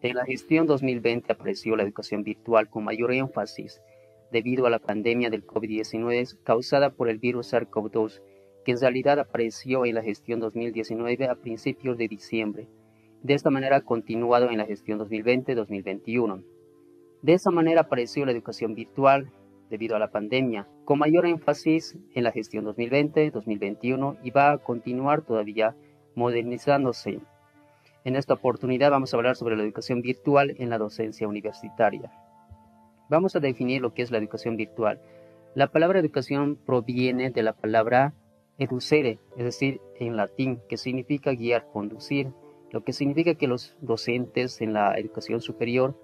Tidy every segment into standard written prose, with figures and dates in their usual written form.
En la gestión 2020 apareció la educación virtual con mayor énfasis debido a la pandemia del COVID-19 causada por el virus SARS-CoV-2, que en realidad apareció en la gestión 2019 a principios de diciembre. De esta manera ha continuado en la gestión 2020-2021. De esa manera apareció la educación virtual debido a la pandemia, con mayor énfasis en la gestión 2020-2021 y va a continuar todavía modernizándose. En esta oportunidad vamos a hablar sobre la educación virtual en la docencia universitaria. Vamos a definir lo que es la educación virtual. La palabra educación proviene de la palabra educere, es decir, en latín, que significa guiar, conducir, lo que significa que los docentes en la educación superior,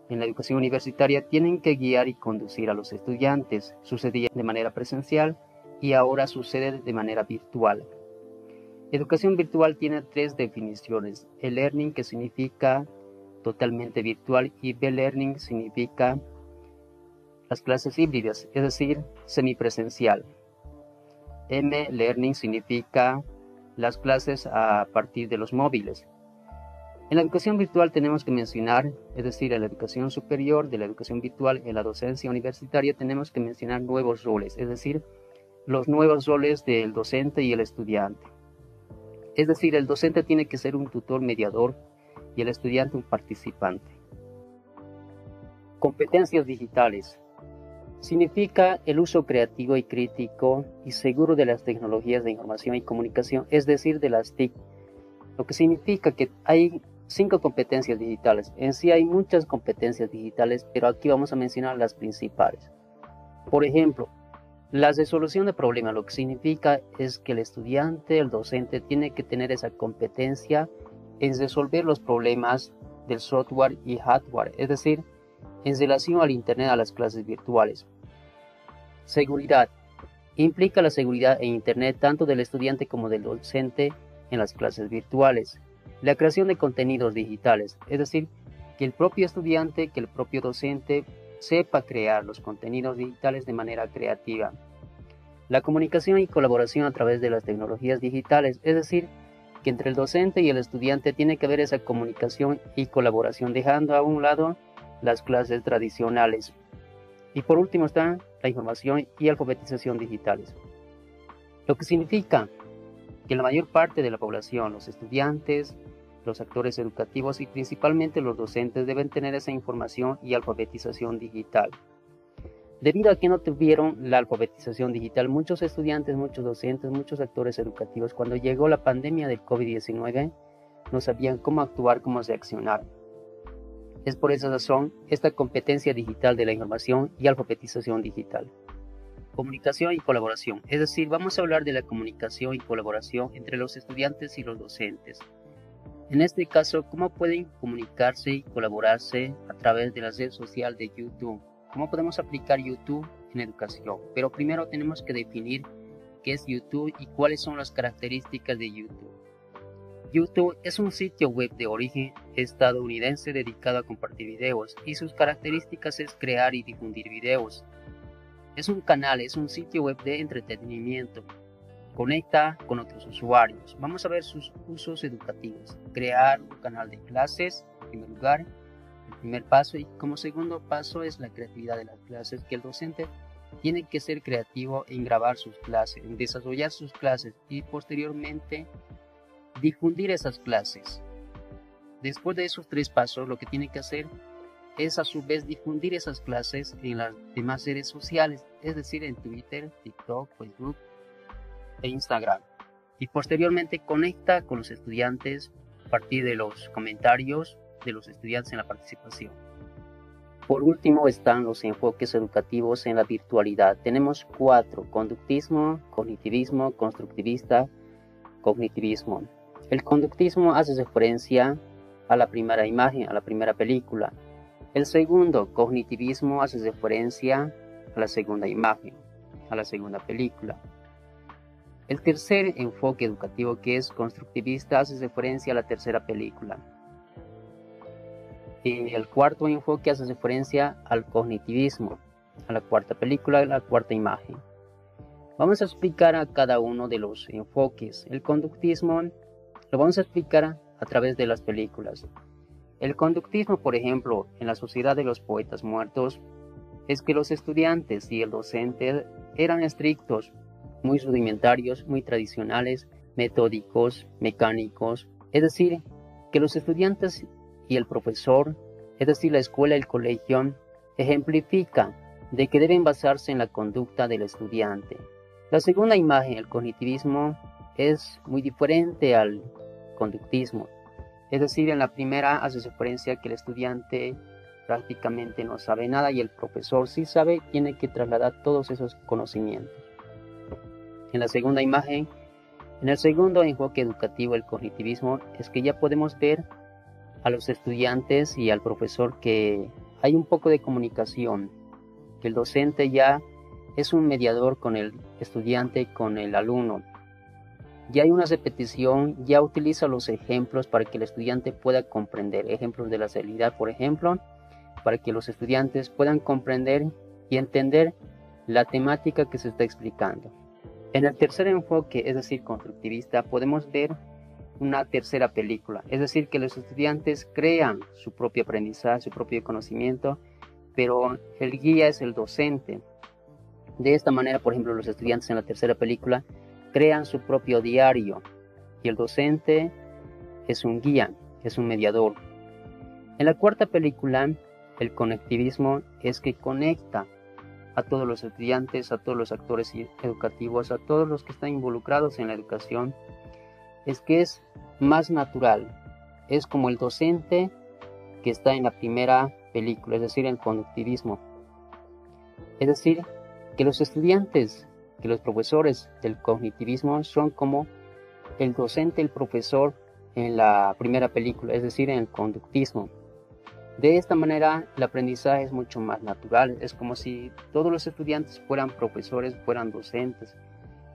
en la educación universitaria, tienen que guiar y conducir a los estudiantes. Sucedía de manera presencial y ahora sucede de manera virtual. Educación virtual tiene tres definiciones: e-learning, que significa totalmente virtual, y b-learning significa las clases híbridas, es decir, semipresencial. M-learning significa las clases a partir de los móviles. En la educación virtual tenemos que mencionar, es decir, en la educación superior de la educación virtual, en la docencia universitaria tenemos que mencionar nuevos roles, es decir, los nuevos roles del docente y el estudiante. Es decir, el docente tiene que ser un tutor mediador y el estudiante un participante. Competencias digitales. Significa el uso creativo y crítico y seguro de las tecnologías de información y comunicación, es decir, de las TIC. Lo que significa que hay 5 competencias digitales. En sí hay muchas competencias digitales, pero aquí vamos a mencionar las principales. Por ejemplo, la resolución de problemas, lo que significa es que el estudiante, el docente, tiene que tener esa competencia en resolver los problemas del software y hardware, es decir, en relación al Internet, a las clases virtuales. Seguridad. Implica la seguridad en Internet tanto del estudiante como del docente en las clases virtuales. La creación de contenidos digitales, es decir, que el propio estudiante, que el propio docente sepa crear los contenidos digitales de manera creativa. La comunicación y colaboración a través de las tecnologías digitales, es decir, que entre el docente y el estudiante tiene que haber esa comunicación y colaboración, dejando a un lado las clases tradicionales. Y por último está la información y alfabetización digitales. Lo que significa que la mayor parte de la población, los estudiantes, los actores educativos y principalmente los docentes deben tener esa información y alfabetización digital. Debido a que no tuvieron la alfabetización digital, muchos estudiantes, muchos docentes, muchos actores educativos, cuando llegó la pandemia del COVID-19, no sabían cómo actuar, cómo reaccionar. Es por esa razón esta competencia digital de la información y alfabetización digital. Comunicación y colaboración, es decir, vamos a hablar de la comunicación y colaboración entre los estudiantes y los docentes. En este caso, cómo pueden comunicarse y colaborarse a través de la red social de YouTube. ¿Cómo podemos aplicar YouTube en educación? Pero primero tenemos que definir qué es YouTube y cuáles son las características de YouTube. YouTube es un sitio web de origen estadounidense dedicado a compartir videos y sus características es crear y difundir videos. Es un canal, es un sitio web de entretenimiento. Conecta con otros usuarios. Vamos a ver sus usos educativos. Crear un canal de clases, en primer lugar, el primer paso, y como segundo paso es la creatividad de las clases, que el docente tiene que ser creativo en grabar sus clases, en desarrollar sus clases y posteriormente difundir esas clases. Después de esos 3 pasos, lo que tiene que hacer es a su vez difundir esas clases en las demás redes sociales, es decir, en Twitter, TikTok, Facebook e Instagram. Y posteriormente conecta con los estudiantes a partir de los comentarios de los estudiantes en la participación. Por último están los enfoques educativos en la virtualidad. Tenemos 4: conductismo, cognitivismo, constructivista, cognitivismo. El conductismo hace referencia a la primera imagen, a la primera película. El segundo, cognitivismo, hace referencia a la segunda imagen, a la segunda película. El tercer enfoque educativo, que es constructivista, hace referencia a la tercera película. Y el cuarto enfoque hace referencia al cognitivismo, a la cuarta película, a la cuarta imagen. Vamos a explicar a cada uno de los enfoques. El conductismo lo vamos a explicar a través de las películas. El conductismo, por ejemplo, en la Sociedad de los Poetas Muertos, es que los estudiantes y el docente eran estrictos, muy rudimentarios, muy tradicionales, metódicos, mecánicos, es decir, que los estudiantes y el profesor, es decir, la escuela y el colegio, ejemplifican de que deben basarse en la conducta del estudiante. La segunda imagen, el cognitivismo, es muy diferente al conductismo. Es decir, en la primera hace referencia que el estudiante prácticamente no sabe nada y el profesor sí sabe, tiene que trasladar todos esos conocimientos. En la segunda imagen, en el segundo enfoque educativo, el cognitivismo, es que ya podemos ver a los estudiantes y al profesor que hay un poco de comunicación, que el docente ya es un mediador con el estudiante, con el alumno. Ya hay una repetición, ya utiliza los ejemplos para que el estudiante pueda comprender. Ejemplos de la realidad, por ejemplo, para que los estudiantes puedan comprender y entender la temática que se está explicando. En el tercer enfoque, es decir, constructivista, podemos ver una tercera película, es decir, que los estudiantes crean su propio aprendizaje, su propio conocimiento, pero el guía es el docente. De esta manera, por ejemplo, los estudiantes en la tercera película crean su propio diario y el docente es un guía, es un mediador. En la cuarta película, el conectivismo es que conecta a todos los estudiantes, a todos los actores educativos, a todos los que están involucrados en la educación. Es que es más natural, es como el docente que está en la primera película, es decir, el conductivismo. Es decir, que los estudiantes, que los profesores del cognitivismo son como el docente, el profesor en la primera película, es decir, en el conductismo. De esta manera, el aprendizaje es mucho más natural, es como si todos los estudiantes fueran profesores, fueran docentes.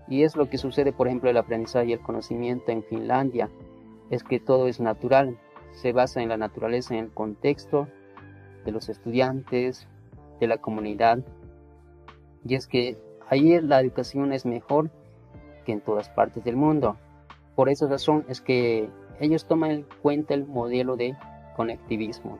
Y es lo que sucede, por ejemplo, el aprendizaje y el conocimiento en Finlandia, es que todo es natural, se basa en la naturaleza, en el contexto de los estudiantes, de la comunidad, y es que ahí la educación es mejor que en todas partes del mundo. Por esa razón es que ellos toman en cuenta el modelo de conectivismo.